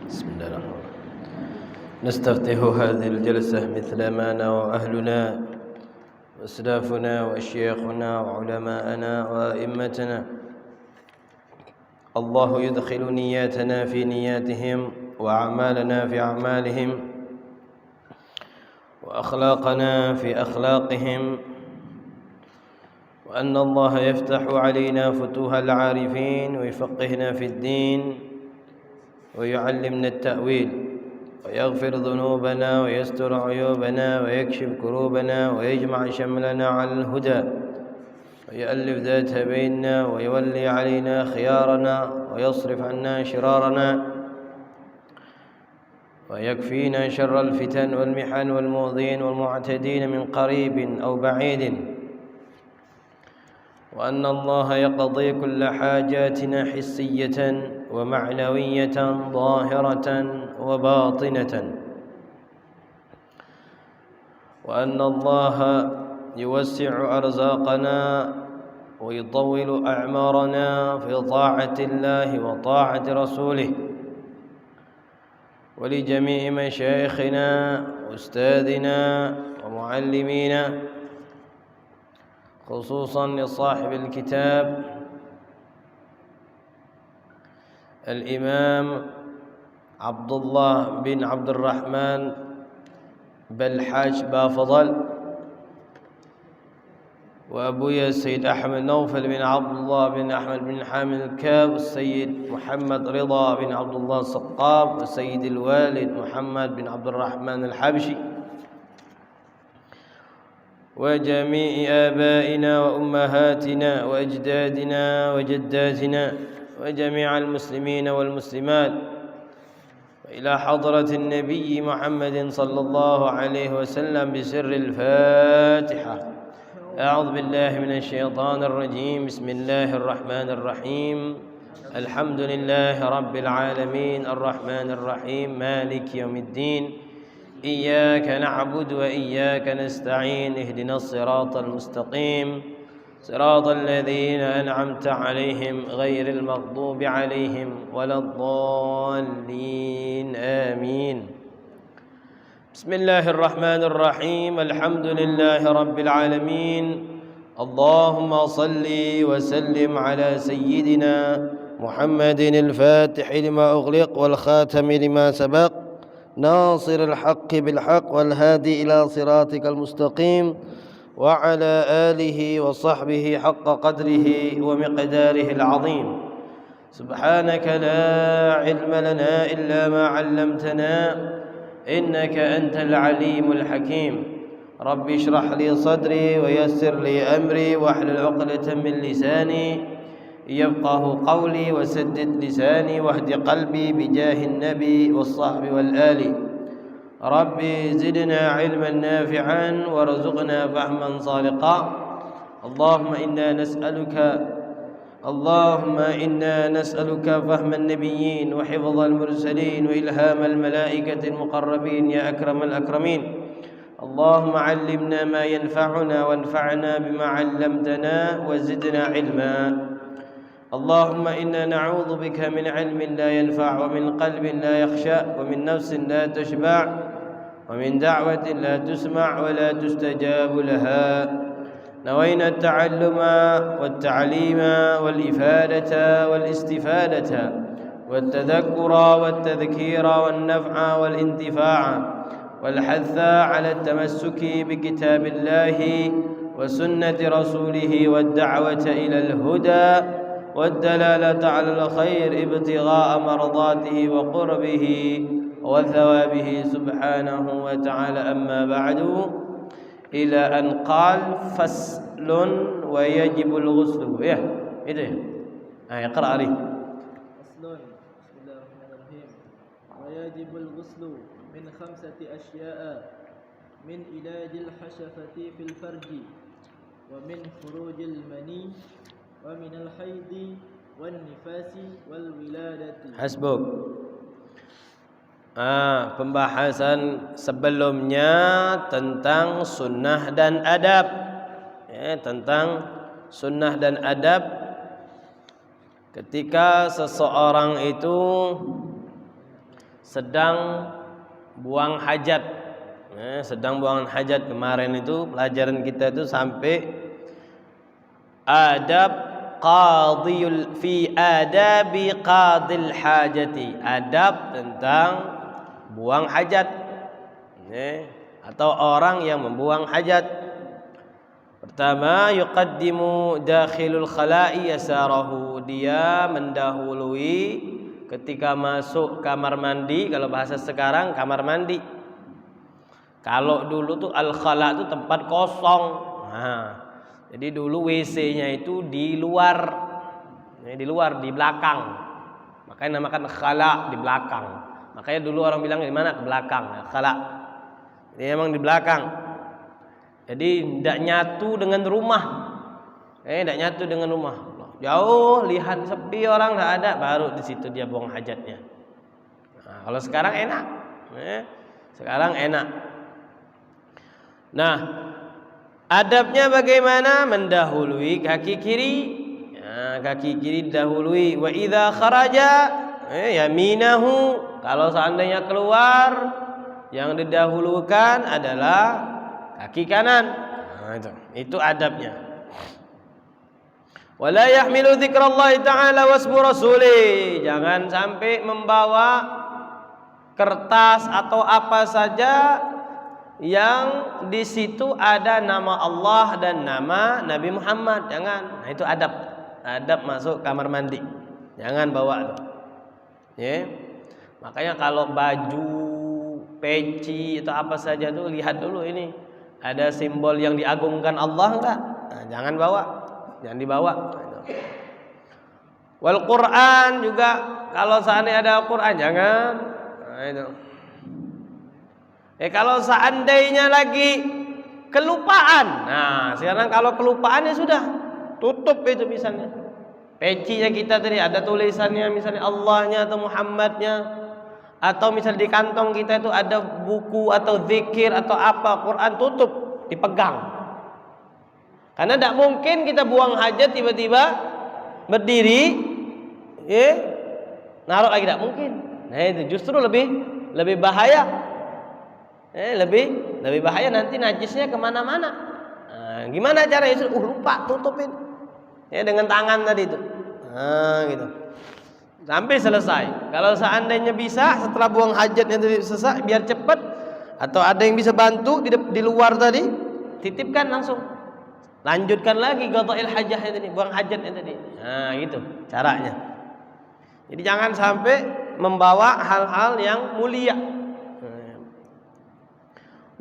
بسم الله الرحمن الرحيم. نستفتح هذه الجلسة مثل ما نوى أهلنا وأسلافنا وأشياخنا وعلماءنا وأئمتنا. الله يدخل نياتنا في نياتهم وأعمالنا في أعمالهم وأخلاقنا في أخلاقهم، وأن الله يفتح علينا فتوح العارفين ويفقهنا في الدين ويعلمنا التأويل ويغفر ذنوبنا ويستر عيوبنا ويكشف كروبنا ويجمع شملنا على الهدى ويؤلف ذات بيننا ويولي علينا خيارنا ويصرف عنا شرارنا ويكفينا شر الفتن والمحن والمؤذين والمعتدين من قريب أو بعيد، وأن الله يقضي كل حاجاتنا حسية ومعنوية ظاهرة وباطنة، وأن الله يوسع أرزاقنا ويطول أعمارنا في طاعة الله وطاعة رسوله. ولجميع مشايخنا وأستاذنا ومعلمينا، خصوصا لصاحب الكتاب الإمام عبد الله بن عبد الرحمن بلحاج بافضل، وأبويا السيد أحمد نوفل بن عبد الله بن أحمد بن حامد الكاب، والسيد محمد رضا بن عبد الله الصقاب، والسيد الوالد محمد بن عبد الرحمن الحبشي، وجميع آبائنا وأمهاتنا وأجدادنا وجداتنا وجميع المسلمين والمسلمات، وإلى حضرة النبي محمد صلى الله عليه وسلم بسر الفاتحة. أعوذ بالله من الشيطان الرجيم. بسم الله الرحمن الرحيم. الحمد لله رب العالمين الرحمن الرحيم مالك يوم الدين، إياك نعبد وإياك نستعين، اهدنا الصراط المستقيم صراط الذين أنعمت عليهم غير المغضوب عليهم ولا الضالين آمين. بسم الله الرحمن الرحيم. الحمد لله رب العالمين. اللهم صل وسلم على سيدنا محمد الفاتح لما أغلق والخاتم لما سبق، ناصر الحق بالحق والهادي إلى صراطك المستقيم، وعلى آله وصحبه حق قدره ومقداره العظيم. سبحانك لا علم لنا إلا ما علمتنا إنك أنت العليم الحكيم. رب اشرح لي صدري ويسر لي أمري واحلل عقدة من لساني يفقه قولي، وسدد لساني واهد قلبي بجاه النبي والصحب والآل. ربي زدنا علما نافعا وارزقنا فهما صادقا. اللهم إنا نسألك فهم النبيين وحفظ المرسلين وإلهام الملائكة المقربين يا أكرم الأكرمين. اللهم علمنا ما ينفعنا وانفعنا بما علمتنا وزدنا علما. اللهم إنا نعوذ بك من علم لا ينفع ومن قلب لا يخشع ومن نفس لا تشبع ومن دعوة لا تسمع ولا تستجاب لها. نوينا التعلم والتعليم والإفادة والاستفادة والتذكر والتذكير والنفع والانتفاع والحث على التمسك بكتاب الله وسنة رسوله والدعوة إلى الهدى والدلالة على الخير ابتغاء مرضاته وقربه وثوابه سبحانه وتعالى. أما بعد، إلى أن قال فصل ويجب الغسل. اقرأ عليه. فصل. بسم الله الرحمن الرحيم. ويجب الغسل من 5 أشياء: من إلاج الحشفة في الفرج، ومن خروج المني، ومن الحيض والنفاس والولادة. Hasbuk. Pembahasan sebelumnya tentang sunnah dan adab, tentang sunnah dan adab ketika seseorang itu sedang buang hajat. Sedang buang hajat. Kemarin itu pelajaran kita itu sampai adab fi adabi qadil hajati, adab tentang buang hajat, atau orang yang membuang hajat. Pertama, yuqaddimu dakhilul khala'i yasarahu, dia mendahului ketika masuk kamar mandi. Kalau bahasa sekarang kamar mandi. Kalau dulu tuh al-khala itu tempat kosong. Jadi dulu WC-nya itu di luar, di belakang. Makanya namakan khala, di belakang. Makanya dulu orang bilang di mana? Ke belakang, khala. Ini memang di belakang. Jadi tidak nyatu dengan rumah. Tidak nyatu dengan rumah. Jauh, lihat sepi, orang tidak ada, baru di situ dia buang hajatnya. Kalau sekarang enak. Sekarang enak. Nah, adabnya bagaimana? Mendahului kaki kiri. Kaki kiri dahului. Wa idza kharaja yaminahu. Kalau seandainya keluar, yang didahulukan adalah kaki kanan. Itu adabnya. Wala yahmilu dzikrallahi ta'ala wasmu rasulih. Jangan sampai membawa kertas atau apa saja yang di situ ada nama Allah dan nama Nabi Muhammad. Jangan. Nah, itu adab. Adab masuk kamar mandi. Jangan bawa. Makanya kalau baju, peci atau apa saja tuh lihat dulu ini ada simbol yang diagungkan Allah enggak? Nah, jangan bawa. Jangan dibawa. Wal Quran juga, kalau seandainya ada Al-Quran jangan. Nah, itu. Kalau seandainya lagi kelupaan. Nah, sekarang kalau kelupaan ya sudah, tutup itu misalnya. Pecinya kita tadi ada tulisannya misalnya Allahnya atau Muhammadnya, atau misalnya di kantong kita itu ada buku atau zikir atau apa, Quran, tutup, dipegang. Karena tidak mungkin kita buang hajat tiba-tiba berdiri, naruh lagi, tidak mungkin. Nah, itu justru lebih bahaya. Lebih bahaya, nanti najisnya kemana-mana. Nah, gimana caranya? Lupa tutupin. Dengan tangan tadi itu. Nah, gitu. Sampai selesai. Kalau seandainya bisa setelah buang hajatnya tadi selesai, biar cepat, atau ada yang bisa bantu di luar tadi, titipkan langsung. Lanjutkan lagi qada'il hajahnya tadi, buang hajatnya tadi. Nah, gitu caranya. Jadi jangan sampai membawa hal-hal yang mulia.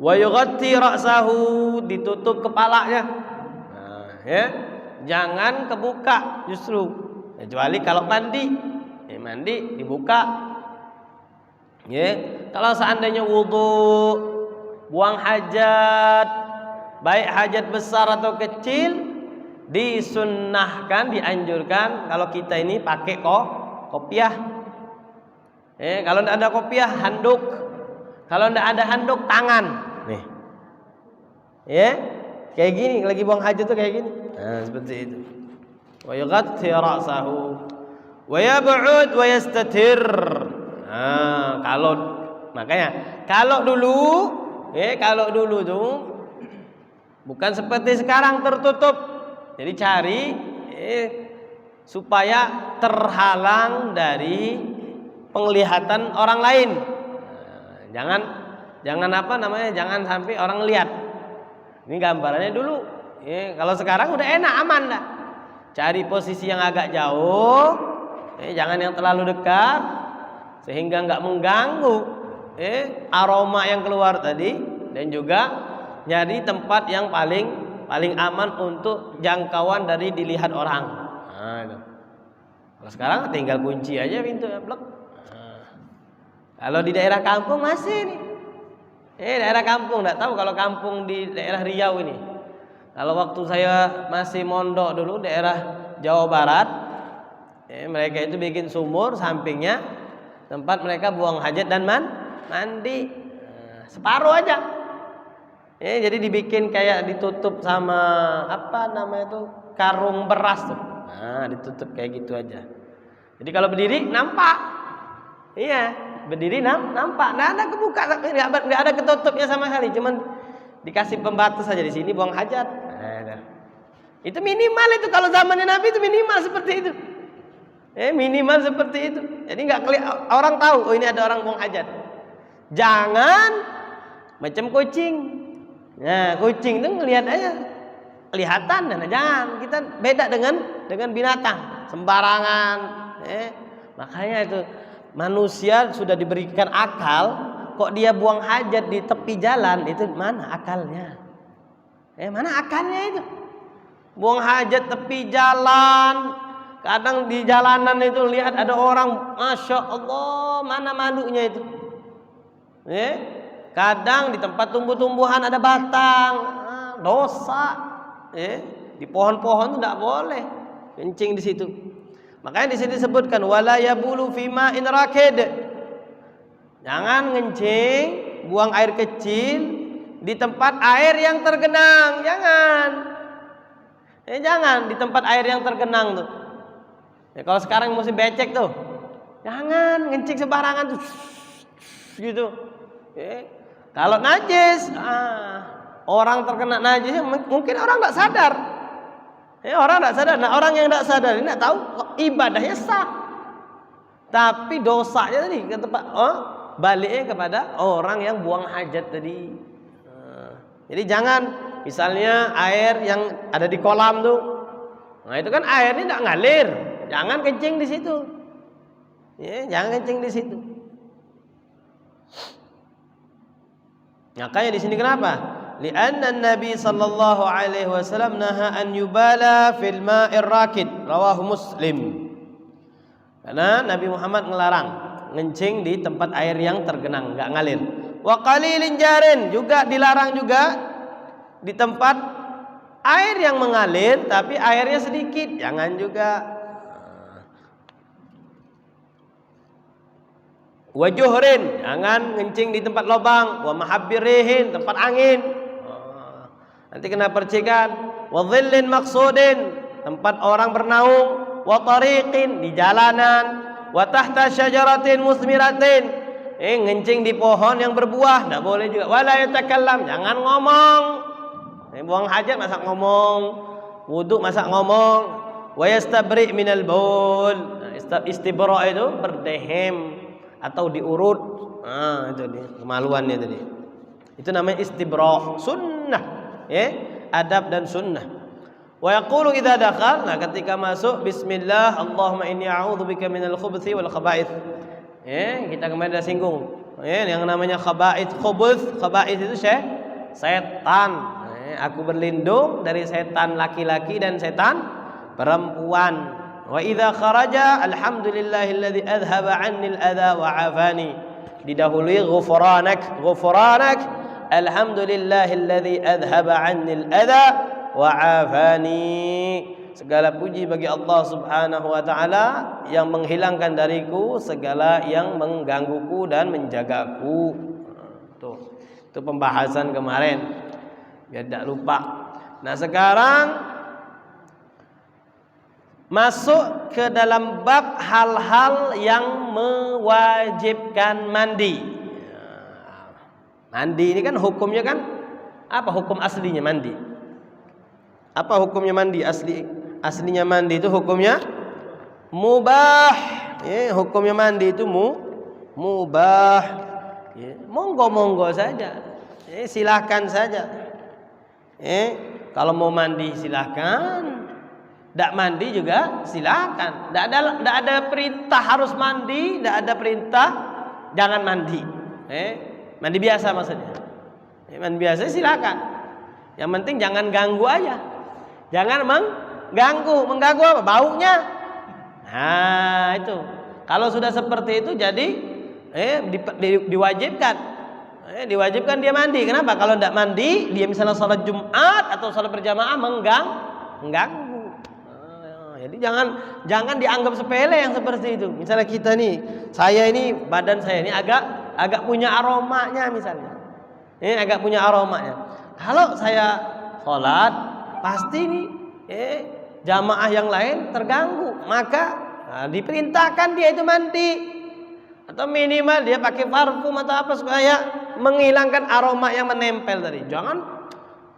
Wa yughatti ra'sahu, ditutup kepalanya. Nah, jangan kebuka justru, kecuali kalau mandi. Mandi dibuka. Kalau seandainya wudu, buang hajat, baik hajat besar atau kecil, disunnahkan, dianjurkan kalau kita ini pakai kopiah. Kalau tidak ada kopiah, handuk. Kalau tidak ada handuk, tangan. Nih. Kayak gini, lagi buang hajat tuh kayak gini. Nah, seperti itu. Wa yughatti ra'sahu wa yab'ud wa yastatir. Nah, kalau dulu tuh bukan seperti sekarang tertutup. Jadi cari supaya terhalang dari penglihatan orang lain. Jangan jangan sampai orang lihat. Ini gambarannya dulu. Kalau sekarang udah enak, aman dah. Cari posisi yang agak jauh, jangan yang terlalu dekat, sehingga nggak mengganggu aroma yang keluar tadi, dan juga nyari tempat yang paling aman untuk jangkauan dari dilihat orang. Nah, itu. Kalau sekarang tinggal kunci aja pintu, blok. Kalau di daerah kampung masih nih. Daerah kampung, enggak tahu kalau kampung di daerah Riau ini. Kalau waktu saya masih mondok dulu daerah Jawa Barat, mereka itu bikin sumur, sampingnya tempat mereka buang hajat dan mandi. Separuh aja. Jadi dibikin kayak ditutup sama apa namanya itu, karung beras tuh. Nah, ditutup kayak gitu aja. Jadi kalau berdiri nampak. Iya. berdiri nampak, nggak ada kebuka, nggak ada ketutupnya sama sekali, cuman dikasih pembatas saja di sini buang hajat. Nah, itu minimal itu kalau zamannya Nabi itu minimal seperti itu. Minimal seperti itu. Jadi nggak orang tahu, oh ini ada orang buang hajat. Jangan macam kucing. Nah, kucing itu ngelihat aja, kelihatan. Nah, jangan, kita beda dengan binatang, sembarangan. Makanya itu manusia sudah diberikan akal, kok dia buang hajat di tepi jalan, itu mana akalnya? Mana akalnya itu? Buang hajat tepi jalan. Kadang di jalanan itu lihat ada orang, masya Allah, mana malunya itu? Kadang di tempat tumbuh-tumbuhan ada batang, dosa. Di pohon-pohon itu tidak boleh kencing di situ. Makanya di sini disebutkan wala yabulu fima in rakid. Jangan ngencing, buang air kecil di tempat air yang tergenang. Jangan di tempat air yang tergenang tuh. Kalau sekarang musim becek tuh, jangan ngencing sembarangan tuh, gitu. Kalau najis, orang terkena najis, mungkin orang tidak sadar. Orang tidak sadar. Nah, orang yang tidak sadar ini tidak tahu ibadahnya sah, tapi dosanya tadi ke tempat, baliknya kepada orang yang buang hajat tadi. Jadi jangan, misalnya air yang ada di kolam tuh, nah itu kan airnya tidak ngalir. Jangan kencing di situ. Jangan kencing di situ. Makanya di sini kenapa? Lianna Nabi sallallahu alaihi wasallam naha an yubala fil ma'ir rakid. Rawahu Muslim. Karena Nabi Muhammad ngelarang ngencing di tempat air yang tergenang, enggak ngalir. Wa qalilin jarin, juga dilarang juga di tempat air yang mengalir tapi airnya sedikit, jangan juga. Wa juhrin, jangan ngencing di tempat lubang. Wa mahabbirihin, tempat angin. Nanti kena percikan. Wa dhillin maqsudin, tempat orang bernaung. Wa tariqin, di jalanan. Wa tahta syajaratin musmiratin, ngencing di pohon yang berbuah, tidak boleh juga. Wala yatakallam, jangan ngomong. Buang hajat masa ngomong, wudu masa ngomong. Wa yastabri minal baul, istibra itu berdehem atau diurut. Itu dia kemaluannya tadi. Itu namanya istibra, sunnah, adab dan sunnah. Wa yaqulu idza dakhal, nah ketika masuk, bismillah, Allahumma inni a'udzubika minal khubuthi wal khaba'ith. Kita kemarin dah singgung. Yang namanya khaba'ith, khaba'ith itu setan. Aku berlindung dari setan laki-laki dan setan perempuan. Wa idza kharaja, alhamdulillahilladzi adhhaba 'anni al-adha wa 'afani. Didahului ghufranak, alhamdulillahilladzi adhhaba 'anni al-adha wa 'afani. Segala puji bagi Allah Subhanahu wa taala yang menghilangkan dariku segala yang menggangguku dan menjagaku. Itu pembahasan kemarin, biar tidak lupa. Nah, sekarang masuk ke dalam bab hal-hal yang mewajibkan mandi. Mandi ini kan hukumnya kan apa? Hukum aslinya mandi. Apa hukumnya mandi asli? Aslinya mandi itu hukumnya mubah. Hukumnya mandi itu mubah. Monggo-monggo saja. Silahkan saja. Kalau mau mandi silahkan. Tidak mandi juga silakan. Tidak ada perintah harus mandi, tidak ada perintah jangan mandi. Mandi biasa maksudnya. Mandi biasa silakan. Yang penting jangan ganggu aja. Jangan mengganggu apa? Baunya. Nah itu. Kalau sudah seperti itu jadi diwajibkan. Diwajibkan dia mandi. Kenapa? Kalau tidak mandi, dia misalnya sholat Jumat atau sholat berjamaah mengganggu. Jadi jangan dianggap sepele yang seperti itu. Misalnya kita nih, badan saya ini agak punya aromanya misalnya. Agak punya aromanya. Kalau saya sholat, pasti nih jamaah yang lain terganggu. Maka diperintahkan dia itu mandi. Atau minimal dia pakai parfum atau apa supaya menghilangkan aroma yang menempel tadi. Jangan,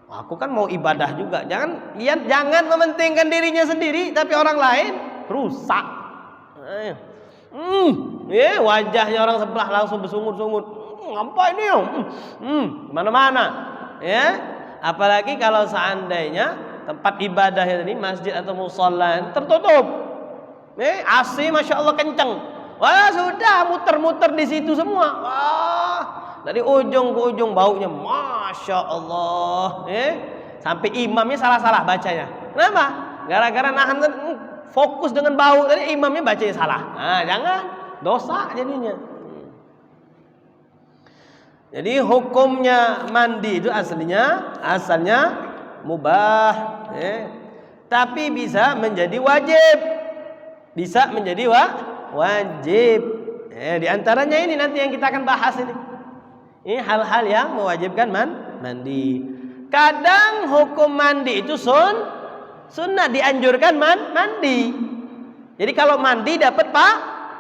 aku kan mau ibadah juga. Jangan mementingkan dirinya sendiri tapi orang lain rusak. Wajahnya orang sebelah langsung bersungut-sungut. Ngapain ini? Mana-mana. Ya, apalagi kalau seandainya tempat ibadahnya tadi masjid atau mushola tertutup. AC masya Allah kenceng. Wah sudah muter-muter di situ semua. Wah, dari ujung ke ujung baunya, masya Allah. Sampai imamnya salah-salah bacanya. Kenapa? Gara-gara nahan fokus dengan bau tadi imamnya bacanya salah. Nah, jangan dosa jadinya. Jadi hukumnya mandi itu asalnya mubah, tapi bisa menjadi wajib, bisa menjadi wajib. Di antaranya ini nanti yang kita akan bahas ini. Ini hal-hal yang mewajibkan mandi. Kadang hukum mandi itu sunnah, dianjurkan mandi. Jadi kalau mandi dapat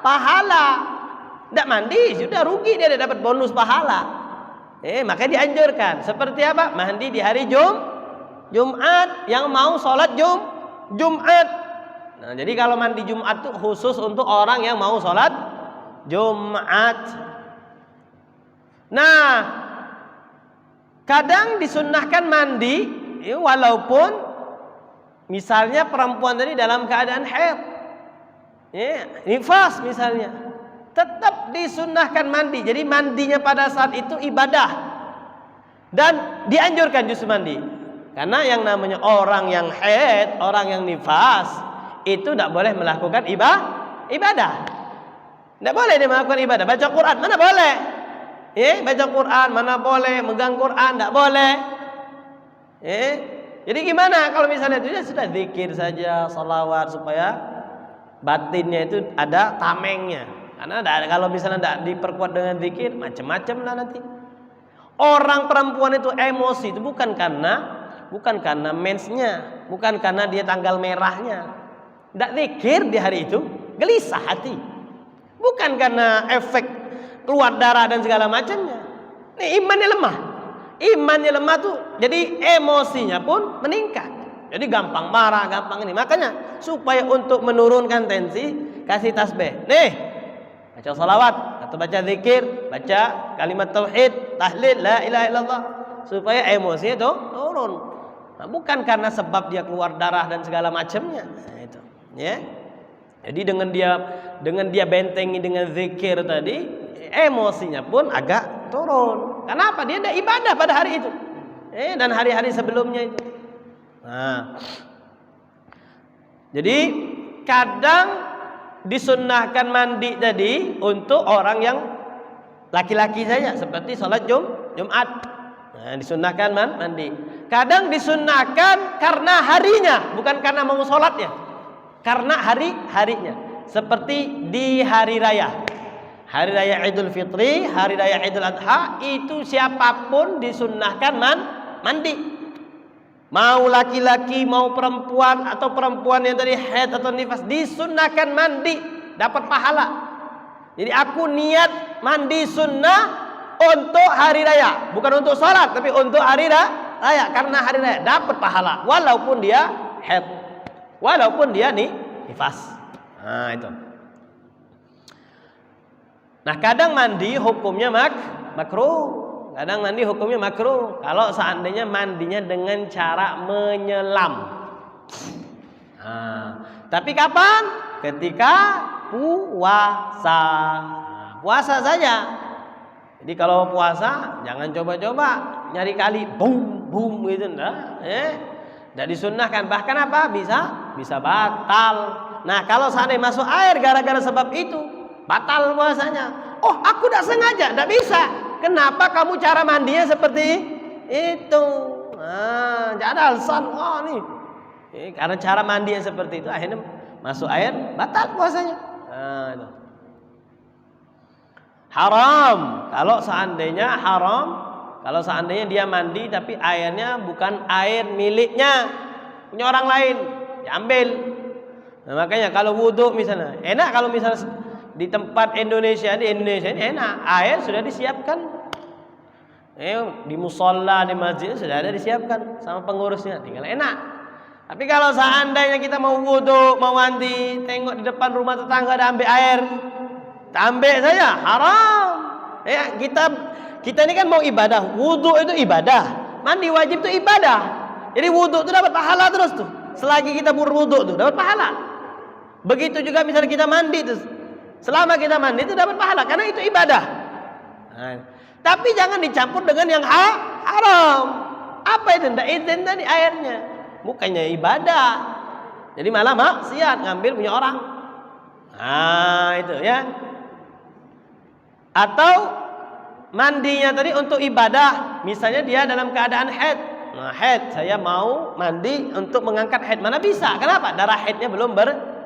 pahala. Tidak mandi sudah rugi, dia dapat bonus pahala. Makanya dianjurkan. Seperti apa? Mandi di hari Jumat yang mau sholat Jumat. Nah, jadi kalau mandi Jumat itu khusus untuk orang yang mau sholat Jumat. Nah, kadang disunnahkan mandi walaupun misalnya perempuan tadi dalam keadaan haid, nifas misalnya, tetap disunnahkan mandi. Jadi mandinya pada saat itu ibadah dan dianjurkan justru mandi. Karena yang namanya orang yang haid, orang yang nifas itu tidak boleh melakukan ibadah. Tidak boleh dia melakukan ibadah. Baca Quran mana boleh? Baca Quran mana boleh? Megang Quran tidak boleh. Jadi gimana kalau misalnya itu sudah zikir saja, salawat supaya batinnya itu ada tamengnya. Karena kalau misalnya tidak diperkuat dengan zikir macam-macam lah nanti. Orang perempuan itu emosi itu bukan karena mensnya, bukan karena dia tanggal merahnya. Tidak zikir di hari itu, gelisah hati. Bukan karena efek keluar darah dan segala macamnya. Ini imannya lemah. Imannya lemah tuh jadi emosinya pun meningkat. Jadi gampang marah, gampang ini. Makanya supaya untuk menurunkan tensi, kasih tasbih. Nih, baca salawat atau baca zikir, baca kalimat tauhid, tahlil, la ilaha illallah, supaya emosinya itu turun. Nah, bukan karena sebab dia keluar darah dan segala macamnya. Nah, itu. Ya. Jadi dengan dia bentengi dengan zikir tadi, emosinya pun agak turun. Kenapa? Dia ada ibadah pada hari itu. Dan hari-hari sebelumnya itu. Nah. Jadi kadang disunnahkan mandi tadi untuk orang yang laki-laki saja, seperti sholat Jumat. Nah, disunnahkan mandi. Kadang disunnahkan karena harinya, bukan karena mau sholatnya. Karena harinya, seperti di hari raya Idul Fitri, hari raya Idul Adha, itu siapapun disunnahkan mandi. Mau laki-laki, mau perempuan, atau perempuan yang tadi haid atau nifas, disunnahkan mandi, dapat pahala. Jadi aku niat mandi sunnah untuk hari raya, bukan untuk sholat, tapi untuk hari raya. Karena hari raya dapat pahala, walaupun dia haid, walaupun dia nifas. Nah itu. Nah kadang mandi hukumnya makruh. Kadang mandi hukumnya makruh kalau seandainya mandinya dengan cara menyelam. Nah, tapi kapan? Ketika puasa. Puasa saja. Jadi kalau puasa jangan coba-coba nyari kali boom gitu, enggak. Tidak disunnahkan. Bahkan apa? Bisa batal. Nah kalau seandainya masuk air gara-gara sebab itu, batal puasanya. Oh aku tidak sengaja, tidak bisa. Kenapa kamu cara mandinya seperti itu? Nah, jangan ada alasan. Oh nih, karena cara mandinya seperti itu, akhirnya masuk air, batal puasanya. Nah, itu. Haram. Kalau seandainya dia mandi tapi airnya bukan air miliknya, punya orang lain, diambil. Nah, makanya kalau wudhu misalnya, enak kalau misalnya Di tempat Indonesia, di Indonesia ini enak, air sudah disiapkan. Di musola, di masjid sudah ada disiapkan sama pengurusnya, tinggal enak. Tapi kalau seandainya kita mau wudu, mau mandi, tengok di depan rumah tetangga ada ambil air, kita ambil saja, haram. Kita ini kan mau ibadah, wudu itu ibadah, mandi wajib itu ibadah. Jadi wudu itu dapat pahala terus tuh. Selagi kita berwudu tuh dapat pahala. Begitu juga misalnya kita mandi tuh, selama kita mandi itu dapat pahala karena itu ibadah. Nah, tapi jangan dicampur dengan yang haram. Apa itu? Tidak izin tadi airnya. Bukannya ibadah. Jadi malah maksiat ngambil punya orang. Nah, itu ya. Atau mandinya tadi untuk ibadah. Misalnya dia dalam keadaan haid. Nah, haid, saya mau mandi untuk mengangkat haid. Mana bisa? Kenapa? Darah haidnya belum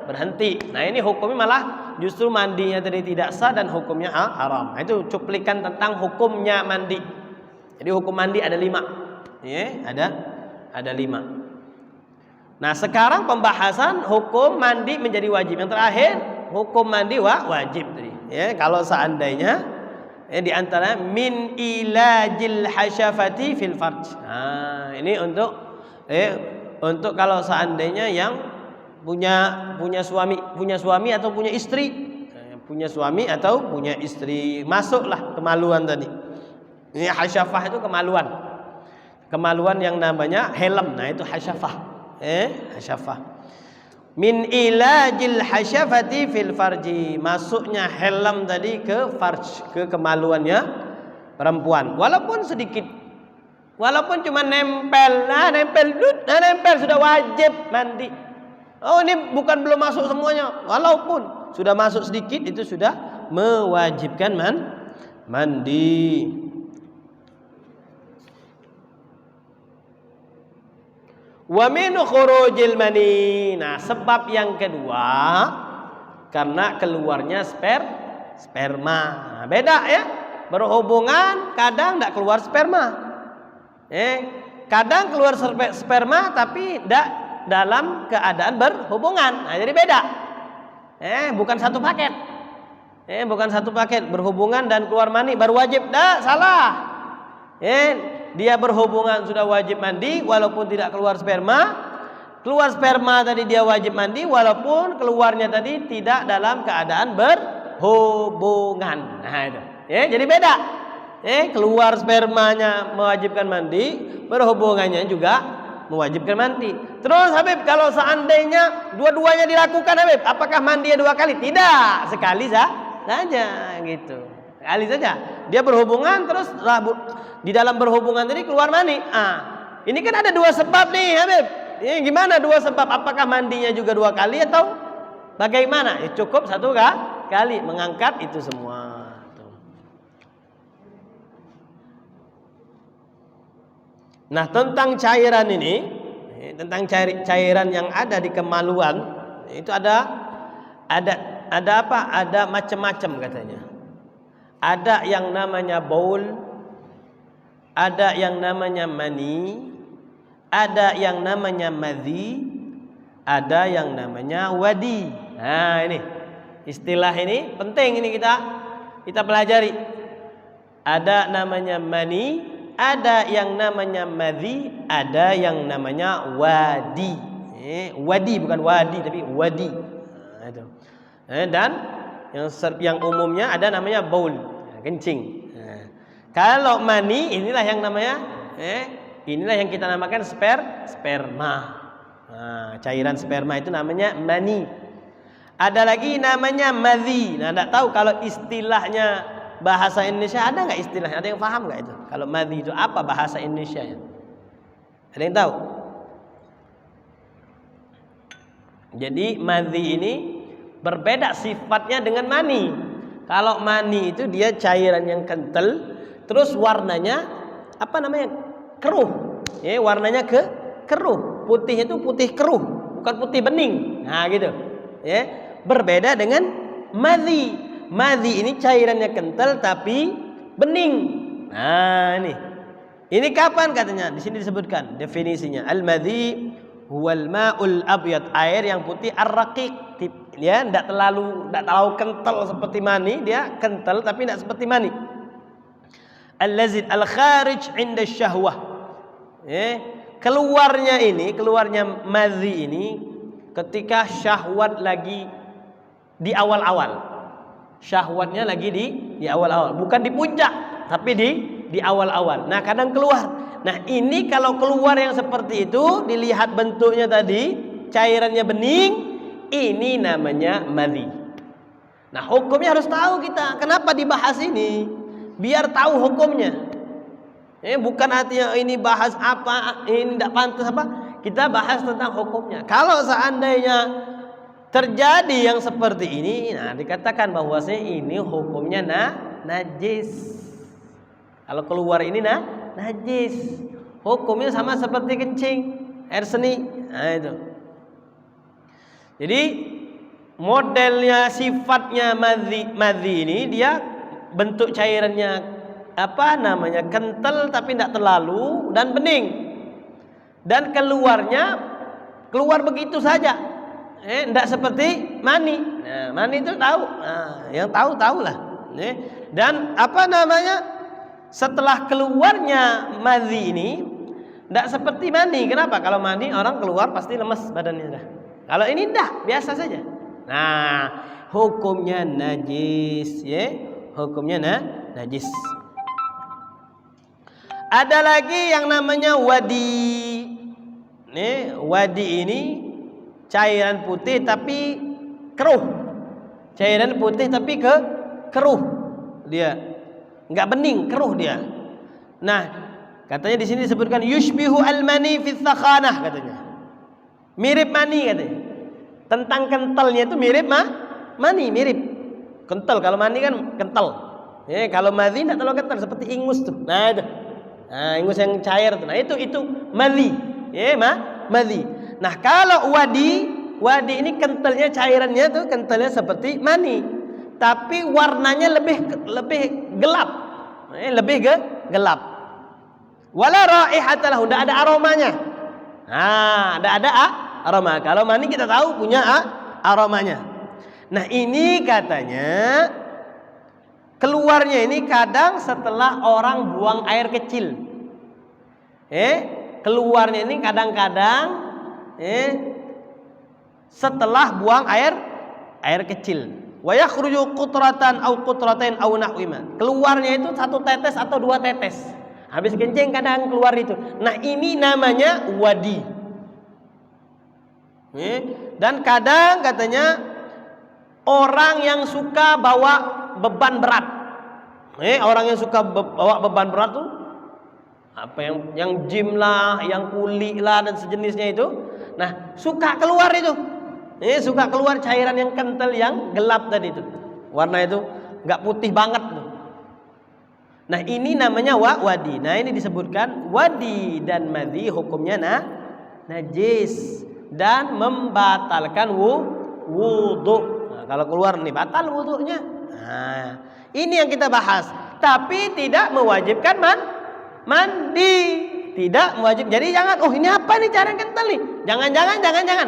berhenti. Nah, ini hukumnya malah justru mandinya tadi tidak sah dan hukumnya haram. Nah, itu cuplikan tentang hukumnya mandi. Jadi hukum mandi ada 5. Ya, ada 5. Nah, sekarang pembahasan hukum mandi menjadi wajib. Yang terakhir, hukum mandi wajib tadi. Ya, kalau seandainya di antara min ilajil hasyafati fil farj. Nah, ini untuk kalau seandainya yang punya suami atau punya istri, punya suami atau punya istri, masuklah kemaluan tadi. Ini hasyafah itu kemaluan yang namanya helm. Nah, itu hasyafah. Hasyafah. Min ilajil hasyafati fil farji, masuknya helm tadi ke farj, ke kemaluannya perempuan, walaupun sedikit, walaupun cuma nempel sudah wajib mandi. Oh, ini bukan belum masuk semuanya, walaupun sudah masuk sedikit itu sudah mewajibkan mandi. Wa min khurujil mani. Nah, sebab yang kedua karena keluarnya sperma. Nah, beda ya. Berhubungan kadang tidak keluar sperma. Kadang keluar sperma tapi tidak dalam keadaan berhubungan. Nah, jadi beda. Bukan satu paket. Bukan satu paket, berhubungan dan keluar mani baru wajib. Salah. Dia berhubungan sudah wajib mandi walaupun tidak keluar sperma. Keluar sperma tadi dia wajib mandi walaupun keluarnya tadi tidak dalam keadaan berhubungan. Nah, itu. Jadi beda. Keluar spermanya mewajibkan mandi, berhubungannya juga mewajibkan mandi. Terus Habib, kalau seandainya dua-duanya dilakukan Habib, apakah mandi 2 kali? Tidak, sekali saja gitu. Sekali saja. Dia berhubungan terus di dalam berhubungan tadi keluar mani. Ini kan ada 2 sebab nih Habib. Ini gimana 2 sebab? Apakah mandinya juga 2 kali atau bagaimana? Cukup 1 kali mengangkat itu semua. Nah, tentang cairan ini, tentang cairan yang ada di kemaluan itu ada apa? Ada macam-macam katanya. Ada yang namanya baul, ada yang namanya mani, ada yang namanya madhi, ada yang namanya wadi. Nah, ini istilah ini penting, ini kita pelajari. Ada namanya mani, ada yang namanya madhi, ada yang namanya wadi. Wadi bukan wadi tapi wadi. Nah, itu. Dan yang umumnya ada namanya baul, kencing. Kalau mani inilah yang namanya inilah yang kita namakan sperma. Cairan sperma itu namanya mani. Ada lagi namanya madhi. Nah, enggak tahu kalau istilahnya bahasa Indonesia ada enggak istilahnya? Ada yang paham enggak itu? Kalau madhi itu apa bahasa Indonesia ya? Ada yang tahu? Jadi madhi ini berbeda sifatnya dengan mani. Kalau mani itu dia cairan yang kental, terus warnanya apa namanya? Keruh. Warnanya keruh. Putih itu putih keruh, bukan putih bening. Nah, gitu. Berbeda dengan madhi. Madhi ini cairannya kental tapi bening. Nah, ini. Ini kapan katanya? Di sini disebutkan definisinya. Al-madhi huwal ma'ul abyad, air yang putih ar-raqiq, dia tidak terlalu kental seperti mani, dia kental tapi tidak seperti mani. Al-lazid al-kharij 'inda syahwah. Keluarnya madhi ini ketika syahwat lagi di awal-awal. Syahwatnya lagi di awal-awal, bukan di puncak, tapi di awal-awal. Nah, kadang keluar. Nah, ini kalau keluar yang seperti itu, dilihat bentuknya tadi, cairannya bening, ini namanya madhi. Nah, hukumnya harus tahu kita. Kenapa dibahas ini? Biar tahu hukumnya. Bukan artinya ini bahas apa, ini tidak pantas apa. Kita bahas tentang hukumnya. Kalau seandainya terjadi yang seperti ini, nah dikatakan bahwasanya ini hukumnya najis. Kalau keluar ini najis. Hukumnya sama seperti kencing, air seni. Nah itu. Jadi modelnya, sifatnya madhi ini, dia bentuk cairannya kental tapi tidak terlalu dan bening. Dan keluar begitu saja. Tidak seperti mani. Nah, mani itu tahu. Nah, yang tahulah. Dan setelah keluarnya madhi ini tidak seperti mani. Kenapa? Kalau mani orang keluar pasti lemes badannya. Kalau ini tidak, biasa saja. Nah, hukumnya najis, hukumnya najis. Ada lagi yang namanya wadi. Wadi ini cairan putih tapi keruh. Cairan putih tapi keruh. Dia enggak bening, keruh dia. Nah, katanya di sini disebutkan yushbihu al-mani fi tsakhanah katanya. Mirip mani katanya. Tentang kentalnya itu mirip mani, mirip. Kental, kalau mani kan kental. Kalau madhi enggak terlalu kental, seperti ingus tuh. Nah, itu. Nah, ingus yang cair tuh. Nah, itu madhi. Madhi. Nah, kalau wadi ini kentalnya, cairannya tuh kentalnya seperti mani, tapi warnanya lebih gelap. Lebih gelap. Wala raihata lahu, enggak ada aromanya. Nah, enggak ada aroma. Kalau mani kita tahu punya aromanya. Nah, ini katanya keluarnya ini kadang setelah orang buang air kecil. Keluarnya ini kadang-kadang setelah buang air kecil. Wa yakhruju qutratan aw qutratain aw nahwima. Keluarnya itu 1 tetes atau 2 tetes. Habis kencing kadang keluar itu. Nah, ini namanya wadi. Dan kadang katanya orang yang suka bawa beban berat. Orang yang suka bawa beban berat tuh yang gym lah, yang kuli lah dan sejenisnya itu. Nah, suka keluar itu. Suka keluar cairan yang kental, yang gelap tadi itu. Warna itu enggak putih banget tuh. Nah, ini namanya wadi. Nah, ini disebutkan wadi dan madhi hukumnya najis dan membatalkan wudu. Nah, kalau keluar nih batal wudunya. Nah, ini yang kita bahas. Tapi tidak mewajibkan mandi. Tidak mewajib. Jadi jangan, ini apa nih cara kental nih? Jangan.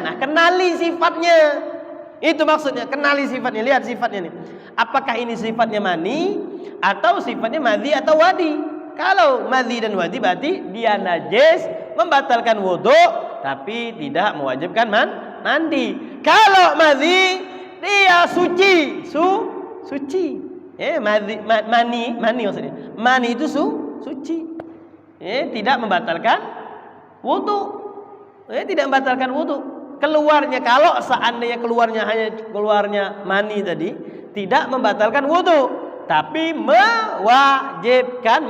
Nah, kenali sifatnya. Itu maksudnya, kenali sifatnya. Lihat sifatnya nih. Apakah ini sifatnya mani atau sifatnya madhi atau wadi? Kalau madhi dan wadi berarti dia najis, membatalkan wudu, tapi tidak mewajibkan mandi. Kalau madhi dia suci. Mani maksudnya. Mani itu suci. Tidak membatalkan wudu. Tidak membatalkan wudu. Keluarnya, kalau seandainya keluarnya mani tadi, tidak membatalkan wudu, tapi mewajibkan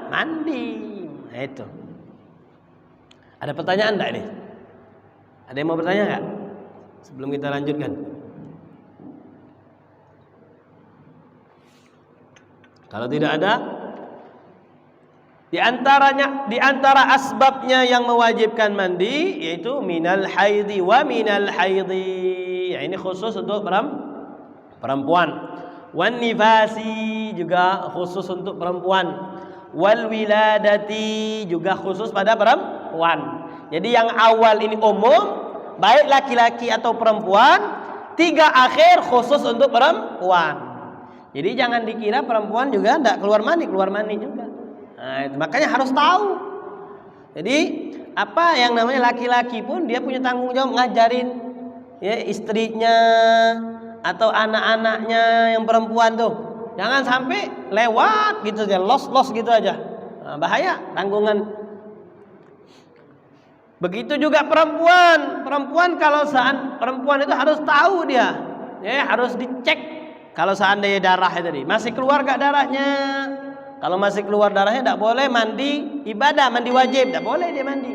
mandi. Nah, itu. Ada pertanyaan enggak ini? Ada yang mau bertanya enggak? Sebelum kita lanjutkan. Kalau tidak ada, di antara asbabnya yang mewajibkan mandi yaitu minal haidhi wa minal haidhi. Ya, ini khusus untuk perempuan. Wan nifasi juga khusus untuk perempuan. Wal wiladati juga khusus pada perempuan. Jadi yang awal ini umum, baik laki-laki atau perempuan. 3 akhir khusus untuk perempuan. Jadi jangan dikira perempuan juga enggak keluar mani juga. Nah, itu makanya harus tahu. Jadi apa yang namanya laki-laki pun dia punya tanggung jawab ngajarin ya istrinya atau anak-anaknya yang perempuan tuh. Jangan sampai lewat gitu aja, los gitu aja. Nah, bahaya tanggungan. Begitu juga perempuan kalau perempuan itu harus tahu dia, ya harus dicek kalau seandainya darah tadi masih keluar gak darahnya. Kalau masih keluar darahnya tidak boleh mandi ibadah, mandi wajib, tidak boleh dia mandi.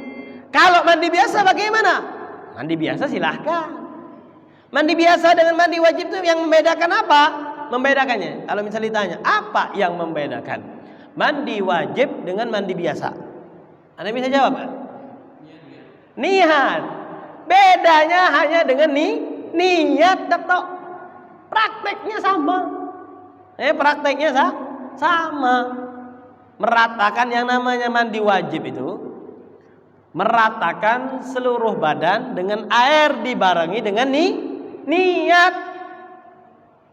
Kalau mandi biasa bagaimana? Mandi biasa silahkan. Mandi biasa dengan mandi wajib itu yang membedakan apa? Membedakannya. Kalau misalnya ditanya, apa yang membedakan mandi wajib dengan mandi biasa? Anda bisa jawab kan? Niat. Bedanya hanya dengan niat tok. Prakteknya sama. Prakteknya sama. Meratakan yang namanya mandi wajib itu meratakan seluruh badan dengan air dibarengi dengan niat.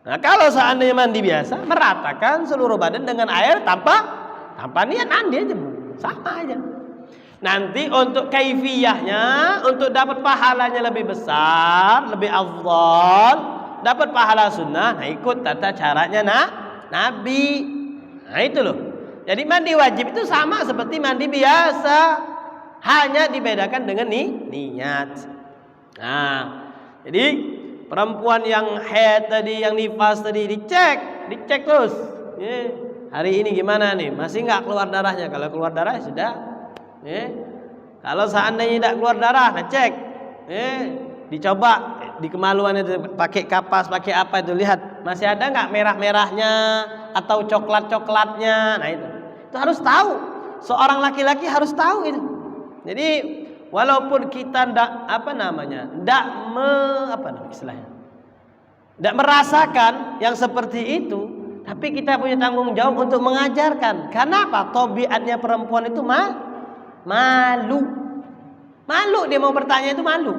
Nah, kalau seandainya mandi biasa meratakan seluruh badan dengan air tanpa niat, mandi aja sama aja. Nanti untuk kaifiyahnya, untuk dapat pahalanya lebih besar, lebih afdal, dapat pahala sunnah, nah ikut tata caranya Nabi. Nah itu loh. Jadi mandi wajib itu sama seperti mandi biasa, hanya dibedakan dengan niat. Nah, jadi perempuan yang haid tadi, yang nifas tadi dicek terus. Hari ini gimana nih? Masih nggak keluar darahnya? Kalau keluar darah sudah. Kalau seandainya tidak keluar darah, nah cek. Dicoba di kemaluan itu pakai kapas, pakai apa itu, lihat masih ada nggak merah-merahnya atau coklat-coklatnya. Nah itu harus tahu. Seorang laki-laki harus tahu itu. Jadi walaupun kita tidak merasakan yang seperti itu, tapi kita punya tanggung jawab untuk mengajarkan. Kenapa? Tabiatnya perempuan itu malu. Dia mau bertanya itu malu.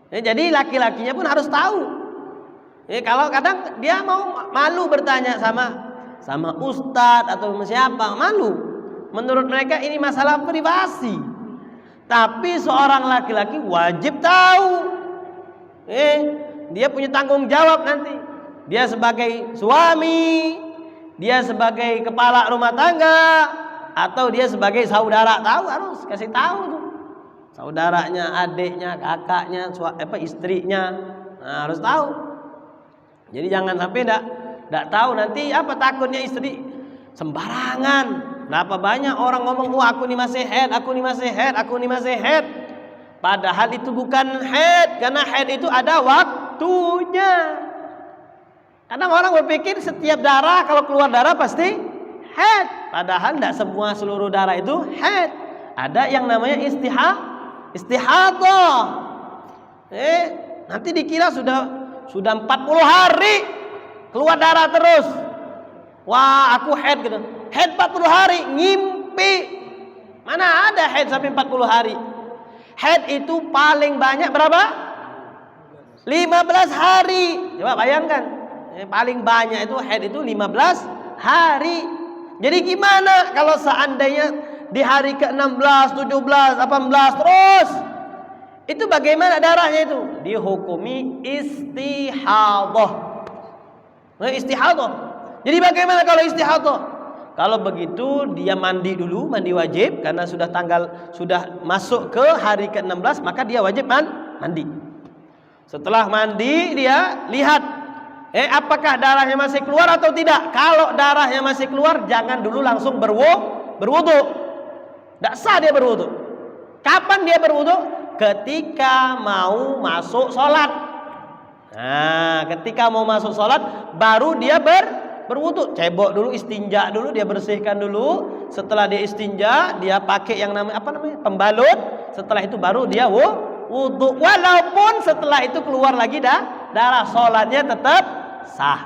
Jadi laki-lakinya pun harus tahu. Kalau kadang dia mau malu bertanya sama ustadz atau siapa, malu. Menurut mereka ini masalah privasi. Tapi seorang laki-laki wajib tahu. Dia punya tanggung jawab nanti. Dia sebagai suami, dia sebagai kepala rumah tangga, atau dia sebagai saudara, tahu, harus kasih tahu tuh. Saudaranya, adiknya, kakaknya, istrinya, nah, harus tahu. Jadi jangan sampai tidak tahu, nanti apa takutnya istri sembarangan. Berapa banyak orang ngomong, aku ini masih haid. Padahal itu bukan haid, karena haid itu ada waktunya. Kadang orang berpikir setiap darah, kalau keluar darah pasti haid. Padahal tidak semua seluruh darah itu haid. Ada yang namanya istihadah. Nanti dikira sudah 40 hari keluar darah terus. Wah, aku haid gitu. Haid 40 hari, ngimpi. Mana ada haid sampai 40 hari? Haid itu paling banyak berapa? 15 hari. Coba bayangkan. Paling banyak itu haid itu 15 hari. Jadi gimana kalau seandainya di hari ke-16, 17, 18 terus? Itu bagaimana darahnya itu? Dihukumi istihadah. Istihadah. Jadi bagaimana kalau istihadah? Kalau begitu dia mandi dulu, mandi wajib, karena sudah masuk ke hari ke-16, maka dia wajib mandi. Setelah mandi dia lihat apakah darahnya masih keluar atau tidak. Kalau darahnya masih keluar, jangan dulu langsung berwudu. Tidak sah dia berwudu. Kapan dia berwudu? Ketika mau masuk sholat. Nah, ketika mau masuk sholat baru dia berwudu. Cebok dulu, istinja dulu, dia bersihkan dulu. Setelah dia istinja, dia pakai yang namanya pembalut. Setelah itu baru dia wudu. Walaupun setelah itu keluar lagi darah, sholatnya tetap sah.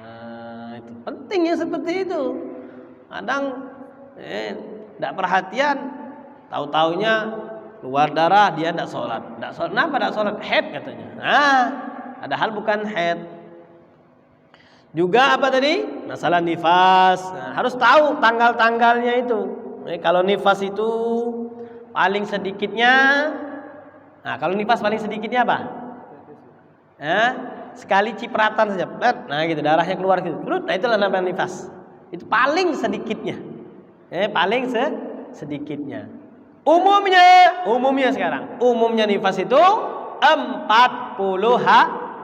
Nah, itu penting yang seperti itu. Kadang tidak perhatian, tahu-taunya keluar darah dia tidak sholat. Kenapa tidak sholat? Haid katanya. padahal bukan haid. Juga apa tadi? Masalah nifas. Nah, harus tahu tanggal-tanggalnya itu. Kalau nifas itu paling sedikitnya, nah kalau nifas paling sedikitnya apa? Sekali cipratan saja, nah gitu darahnya keluar gitu. Nah itulah namanya nifas. Itu paling sedikitnya. Paling sedikitnya. Umumnya sekarang. Umumnya nifas itu 40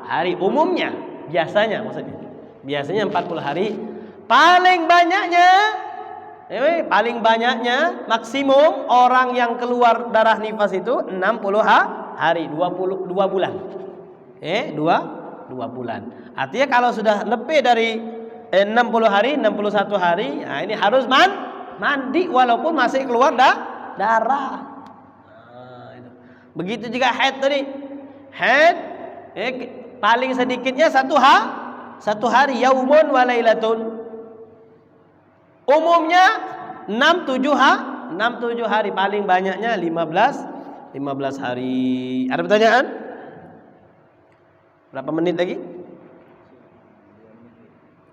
hari umumnya. Biasanya maksudnya. Biasanya 40 hari. Paling banyaknya maksimum orang yang keluar darah nifas itu 60 hari, 22 bulan. 2 bulan. Artinya kalau sudah lebih dari 60 hari, 61 hari, nah ini harus mandi walaupun masih keluar darah. Nah, itu. Begitu juga haid tadi. Haid paling sedikitnya 1 hari, yaumun wa lailatun. Umumnya 6-7 hari, paling banyaknya 15 hari. Ada pertanyaan? Berapa menit lagi?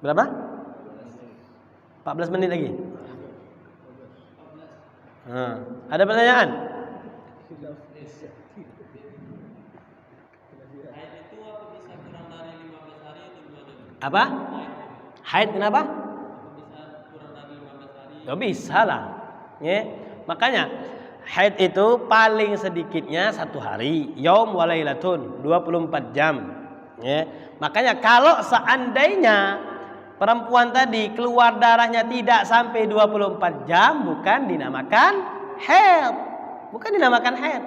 Berapa? 14 menit lagi. Ada pertanyaan? Apa? Haid kenapa? Gak bisa lah. Makanya haid itu paling sedikitnya 1 hari, yaum wa lailatun, 24 jam. Makanya kalau seandainya perempuan tadi keluar darahnya tidak sampai 24 jam, bukan dinamakan haid.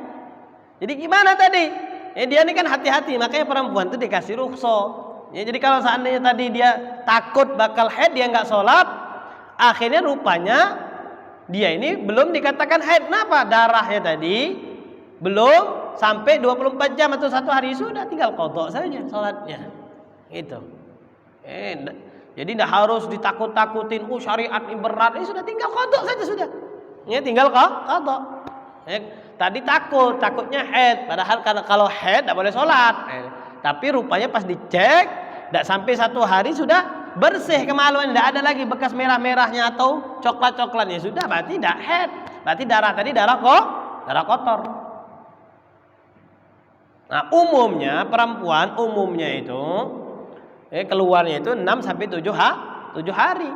Jadi gimana tadi? Dia ini kan hati-hati, makanya perempuan itu dikasih rukhsah. Jadi kalau seandainya tadi dia takut bakal haid, dia nggak sholat, akhirnya rupanya dia ini belum dikatakan haid. Kenapa? Darahnya tadi belum sampai 24 jam atau 1 hari, sudah tinggal qadha saja sholatnya. Itu. Jadi tidak harus ditakut-takutin, syariat ini berat, ini sudah tinggal qadha saja sudah. Tinggal qadha. Tadi takutnya haid, padahal kalau haid tidak boleh sholat. Tapi rupanya pas dicek, tidak sampai 1 hari sudah bersih kemaluan, tidak ada lagi bekas merah-merahnya atau coklat-coklatnya, sudah berarti tidak haid. Berarti darah tadi darah kotor. Nah, umumnya perempuan itu keluarnya itu 6-7 hari.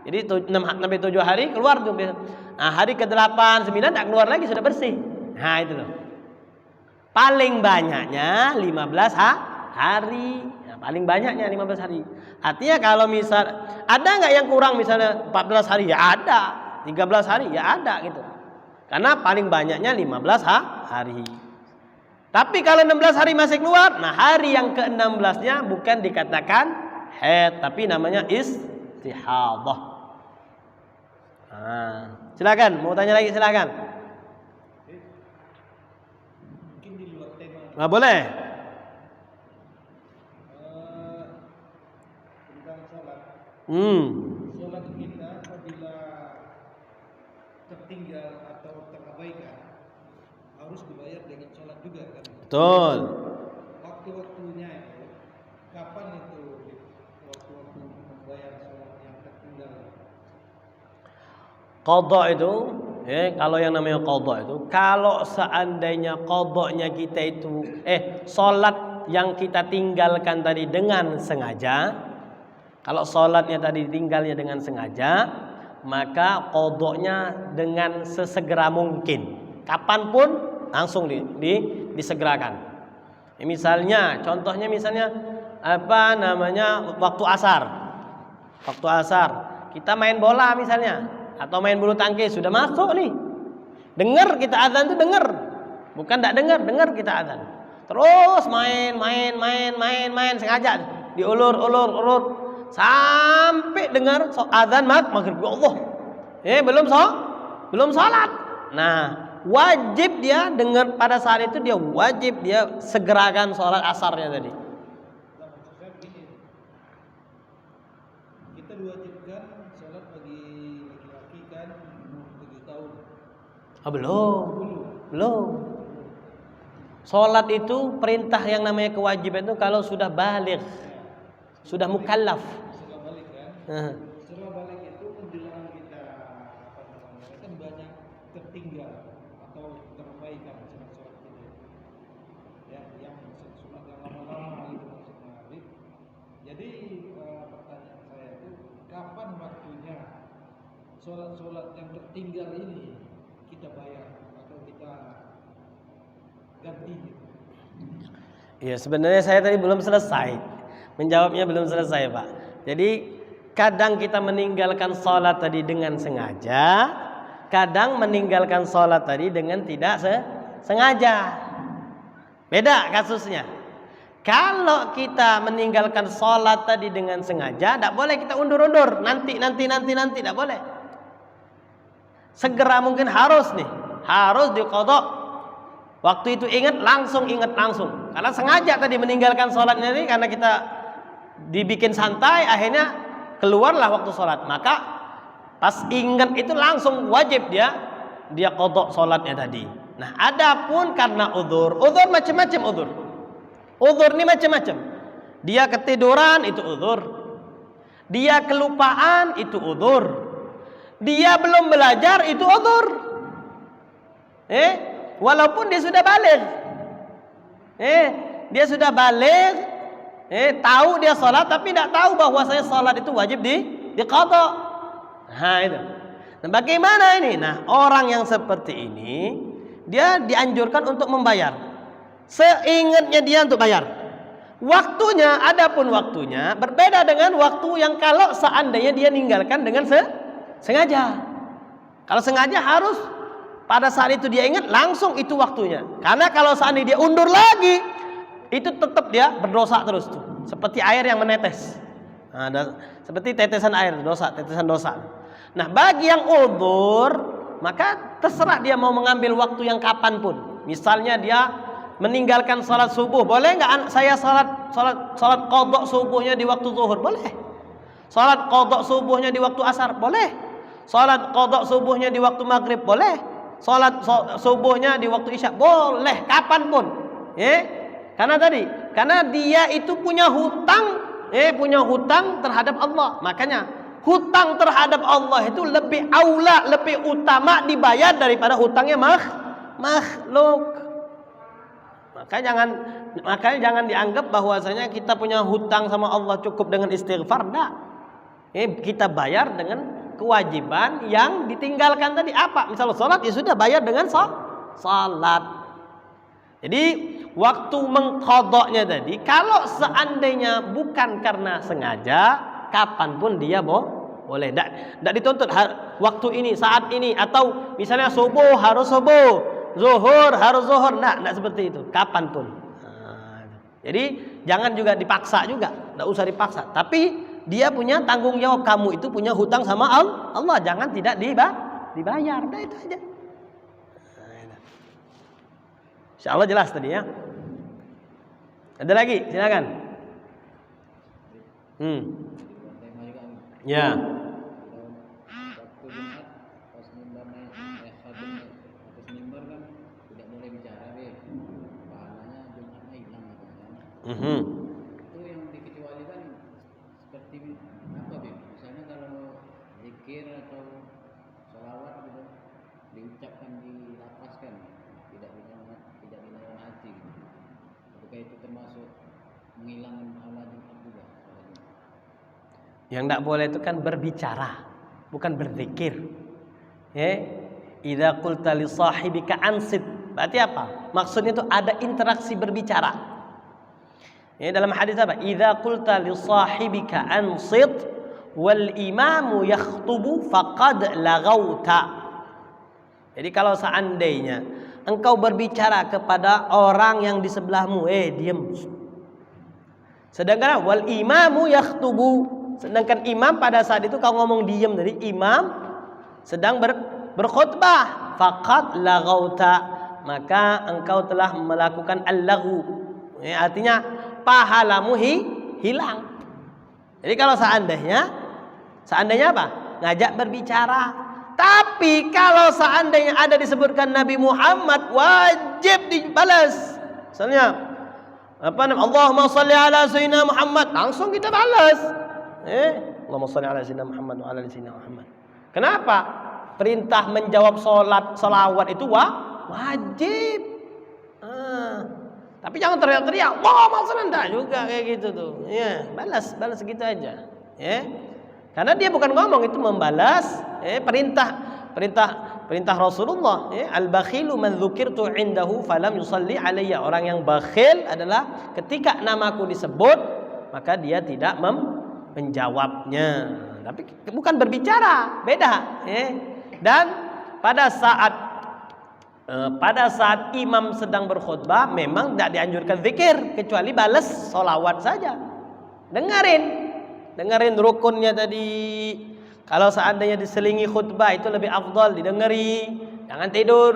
Jadi 6-7 hari keluar tuh. Nah, hari ke-8, 9 tak keluar lagi, sudah bersih. Nah, itu loh. Paling banyaknya 15 hari. Nah, paling banyaknya 15 hari. Artinya kalau misal ada nggak yang kurang, misalnya 14 hari ya ada, 13 hari ya ada gitu. Karena paling banyaknya 15 hari. Tapi kalau 16 hari masih keluar, nah hari yang ke-16-nya bukan dikatakan haid, tapi namanya istihadhah. Nah, silakan, mau tanya lagi silakan. Mungkin di luar tema. Nah, boleh. Tentang sholat. Sholat kita apabila tertinggal atau terabaikan harus dibayar dengan sholat juga kan? Betul. Waktu-waktunya itu kapan itu waktu-waktu membayar sholat yang tertinggal? Qadha itu, kalau yang namanya qadha itu, kalau seandainya qadhanya kita itu salat yang kita tinggalkan tadi dengan sengaja, kalau salatnya tadi tinggalnya dengan sengaja, maka qadhanya dengan sesegera mungkin, kapanpun langsung disegerakan. Misalnya, contohnya waktu asar, kita main bola misalnya, atau main bulu tangkis, sudah masuk nih. Dengar kita azan itu dengar. Bukan tidak dengar kita azan. Terus main sengaja diulur sampai dengar azan maghrib. Allah. Belum salat. Nah, wajib dia dengar pada saat itu, dia wajib dia segerakan salat asarnya tadi. Maksudnya begini, kita diwajibkan sholat bagi laki-laki kan 7 tahun. Belum. Sholat itu perintah yang namanya kewajiban itu kalau sudah baligh, sudah mukallaf. Setelah balik kan? Setelah balik itu menjelang kita kan banyak tertinggal atau terbaikan sholat kita. Ya, yang sholat yang lama-lama itu masuk maghrib. Jadi pertanyaan saya itu kapan waktunya sholat yang tertinggal ini kita bayar atau kita ganti gitu? Ya, sebenarnya saya tadi belum selesai menjawabnya, belum selesai Pak. Jadi kadang kita meninggalkan sholat tadi dengan sengaja, kadang meninggalkan sholat tadi dengan tidak sengaja. Beda kasusnya. Kalau kita meninggalkan sholat tadi dengan sengaja, tidak boleh kita undur-undur. Nanti, tidak boleh. Segera mungkin harus diqadha. Waktu itu ingat langsung. Karena sengaja tadi meninggalkan sholatnya ini karena kita dibikin santai, akhirnya keluarlah waktu sholat. Maka pas ingat itu langsung wajib dia qadha sholatnya tadi. Nah, adapun karena udzur macam-macam udzur. Udzur ini macam-macam. Dia ketiduran itu udzur. Dia kelupaan itu udzur. Dia belum belajar itu udzur. Walaupun dia sudah baligh. Dia sudah baligh, tahu dia sholat tapi tidak tahu bahwasanya sholat itu wajib diqadha. Nah, itu. Nah, bagaimana ini? Nah, orang yang seperti ini dia dianjurkan untuk membayar. Seingatnya dia untuk bayar. Adapun waktunya berbeda dengan waktu yang kalau seandainya dia ninggalkan dengan sengaja. Kalau sengaja harus pada saat itu dia ingat langsung itu waktunya. Karena kalau seandainya dia undur lagi, itu tetap dia berdosa terus tuh. Seperti air yang menetes. Nah, seperti tetesan air, tetesan dosa. Nah, bagi yang udzur, maka terserah dia mau mengambil waktu yang kapanpun. Misalnya dia meninggalkan salat subuh, boleh nggak saya salat qadha subuhnya di waktu zuhur? Boleh. Salat qadha subuhnya di waktu asar? Boleh. Salat qadha subuhnya di waktu maghrib? Boleh. Salat subuhnya di waktu isya? Boleh, kapanpun. Karena dia itu punya hutang terhadap Allah. Makanya hutang terhadap Allah itu lebih aula, lebih utama dibayar daripada hutangnya makhluk. Makanya jangan dianggap bahwasanya kita punya hutang sama Allah cukup dengan istighfar. Enggak. Kita bayar dengan kewajiban yang ditinggalkan tadi. Apa? Misalnya salat, ya sudah bayar dengan salat. Jadi waktu mengqadhanya tadi kalau seandainya bukan karena sengaja, kapanpun dia boleh. Tidak dituntut waktu ini, saat ini, atau misalnya subuh harus subuh, zuhur harus zuhur. Tidak seperti itu. Kapanpun. Jadi jangan juga dipaksa juga. Tidak usah dipaksa. Tapi dia punya tanggung jawab, kamu itu punya hutang sama Allah, jangan tidak dibayar. Nah, itu aja. Insyaallah jelas tadi ya. Ada lagi? Silakan. Ya. Waktu Jumat pas mimbar naik atas mimbar kan tidak boleh bicara deh. Pahalanya Jumatnya hilang katanya. Itu yang dikecualikan seperti apa, Bim? Misalnya kalau zikir atau sholawat gitu diucapkan, dilapaskan, tidak dilawan hati gitu. Apakah itu termasuk menghilangkan pahala Jumat juga? Yang tidak boleh itu kan berbicara, bukan berzikir. Idza qulta li sahibika ansit. Berarti apa? Maksudnya itu ada interaksi berbicara. Dalam hadis apa? Idza qulta li sahibika ansit wal imamu yakhutubu faqad laghauta. Jadi kalau seandainya engkau berbicara kepada orang yang di sebelahmu, diam. Sedangkan wal imamu yakhutubu, sedangkan imam pada saat itu kau ngomong diam, dari imam sedang berkhutbah, faqad laghauta, maka engkau telah melakukan al-laghu. Artinya pahalamu hilang. Jadi kalau seandainya apa? Ngajak berbicara. Tapi kalau seandainya ada disebutkan Nabi Muhammad, wajib dibalas. Misalnya Allahumma shalli ala sayyidina Muhammad, langsung kita balas. Allahumma shalli ala sayyidina Muhammad wa ala ali sayyidina Muhammad. Kenapa? Perintah menjawab salawat itu wajib. Tapi jangan teriak-teriak, Allahumma shalli, enggak juga kayak gitu tuh. Ya, balas segitu aja. Ya. Karena dia bukan ngomong, itu membalas perintah Rasulullah. Al-bakhilu man dzukirtu indahu falam yusalli alayya. Orang yang bakhil adalah ketika namaku disebut maka dia tidak menjawabnya. Tapi bukan berbicara, beda. Dan pada saat imam sedang berkhutbah memang tidak dianjurkan zikir kecuali balas sholawat saja. Dengerin rukunnya tadi. Kalau seandainya diselingi khutbah itu lebih afdal didengeri, jangan tidur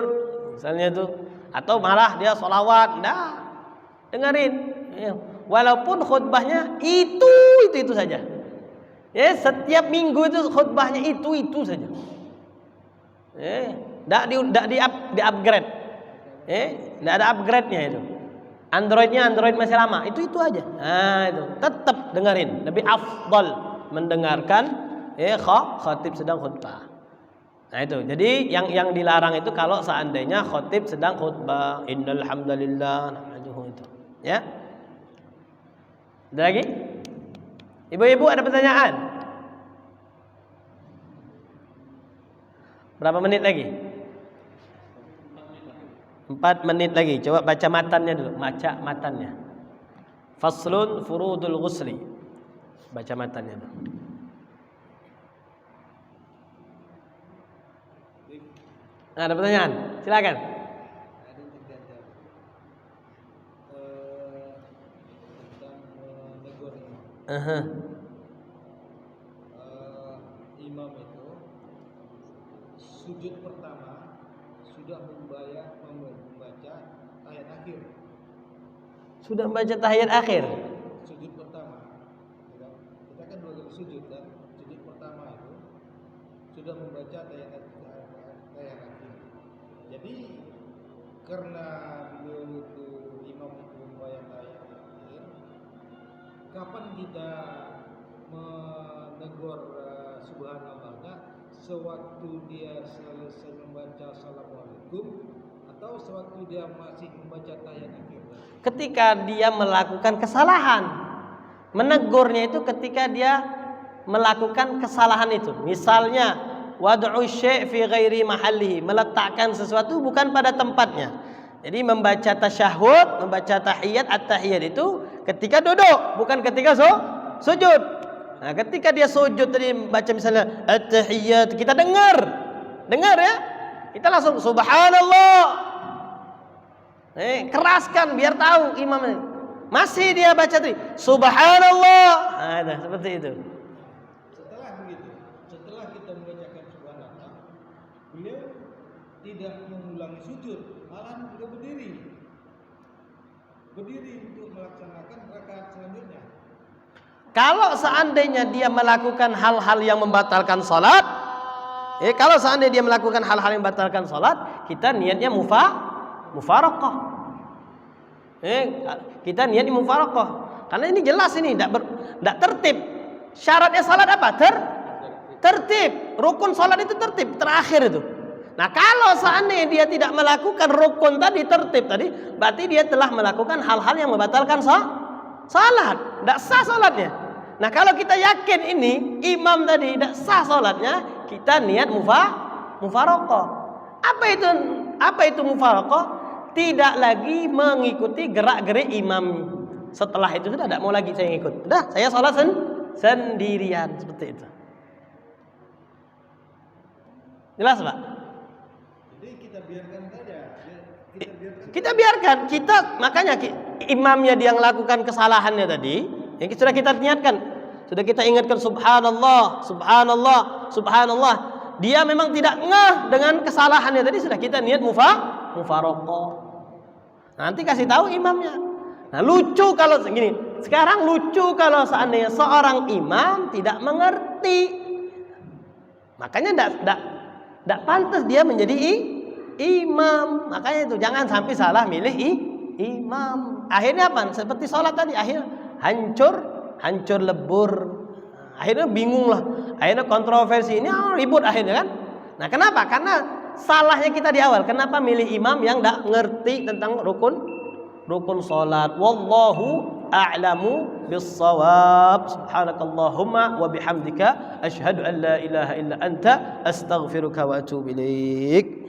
misalnya tuh. Atau malah dia sholawat, dengerin. Walaupun khutbahnya itu saja. Setiap minggu itu khutbahnya itu saja. Tidak di upgrade. Tidak ada upgrade-nya itu. Android masih lama, itu aja. Itu tetap dengerin, lebih afdal mendengarkan khatib sedang khutbah. Nah itu. Jadi yang dilarang itu kalau seandainya khatib sedang khutbah, innal hamdalillah nahmaduhu itu. Ya. Ada lagi? Ibu-ibu ada pertanyaan? Berapa menit lagi? 4 menit lagi. Coba baca matannya dulu. Baca matannya. Faslun furudul ghusli. Baca matannya dulu. Ada pertanyaan? Silakan. Imam itu sujud pertama sudah membaca tahiyat akhir. Sudah membaca tahiyat akhir. Sujud pertama. Kita kan 2 kali sujud kan. Sujud pertama itu sudah membaca tahiyat akhir. Jadi karena beliau itu imam itu membaca tahiyat akhir, kapan kita menegur subhanallah? Sewaktu dia selesai membaca assalamualaikum atau sewaktu dia masih membaca tahiyat akhir? Ketika dia melakukan kesalahan. Menegurnya itu ketika dia melakukan kesalahan itu. Misalnya wad'u syai' fi ghairi mahallihi, meletakkan sesuatu bukan pada tempatnya. Jadi membaca tasyahud, membaca tahiyat, at-tahiyat itu ketika duduk, bukan ketika sujud. Nah, ketika dia sujud tadi baca misalnya at-tahiyat, kita dengar ya. Kita langsung subhanallah. Keraskan biar tahu imam ini. Masih dia baca tadi subhanallah. Nah, seperti itu. Setelah kita membacakan subhanallah, beliau tidak mengulangi sujud, malah beliau berdiri untuk melaksanakan rakaat selanjutnya. Kalau seandainya dia melakukan hal-hal yang membatalkan salat, kalau seandainya dia melakukan hal-hal yang membatalkan salat, kita niatnya mufaraqah. Kita niatnya mufaraqah. Karena ini jelas ini tidak tertib. Syaratnya salat apa? Tertib. Rukun salat itu tertib, terakhir itu. Nah, kalau seandainya dia tidak melakukan rukun tadi, tertib tadi, berarti dia telah melakukan hal-hal yang membatalkan salat. Tidak sah salatnya. Nah, kalau kita yakin ini imam tadi tidak sah salatnya, kita niat mufaraqah. Apa itu mufaraqah? Tidak lagi mengikuti gerak-gerik imam. Setelah itu sudah tidak mau lagi saya ikut. Sudah, saya salat sendirian seperti itu. Jelas, Pak? Jadi kita biarkan saja. Kita biarkan. Makanya imamnya dia melakukan kesalahannya tadi, yang sudah kita niatkan, sudah kita ingatkan subhanallah. Dia memang tidak ngeh dengan kesalahannya tadi, sudah kita niat mufaraqah. Nanti kasih tahu imamnya. Nah, lucu kalau segini. Sekarang lucu kalau seandainya seorang imam tidak mengerti. Makanya tidak pantas dia menjadi imam. Makanya itu jangan sampai salah milih imam. Akhirnya apa? Seperti sholat tadi, akhirnya hancur lebur. Akhirnya bingung lah. Akhirnya kontroversi ini ribut akhirnya kan. Nah kenapa? Karena salahnya kita di awal. Kenapa milih imam yang tidak ngerti tentang rukun sholat? Wallahu a'lamu bis-shawab. Subhanakallahumma wa bihamdika asyhadu an la ilaha illa anta astaghfiruka wa atubu ilaik.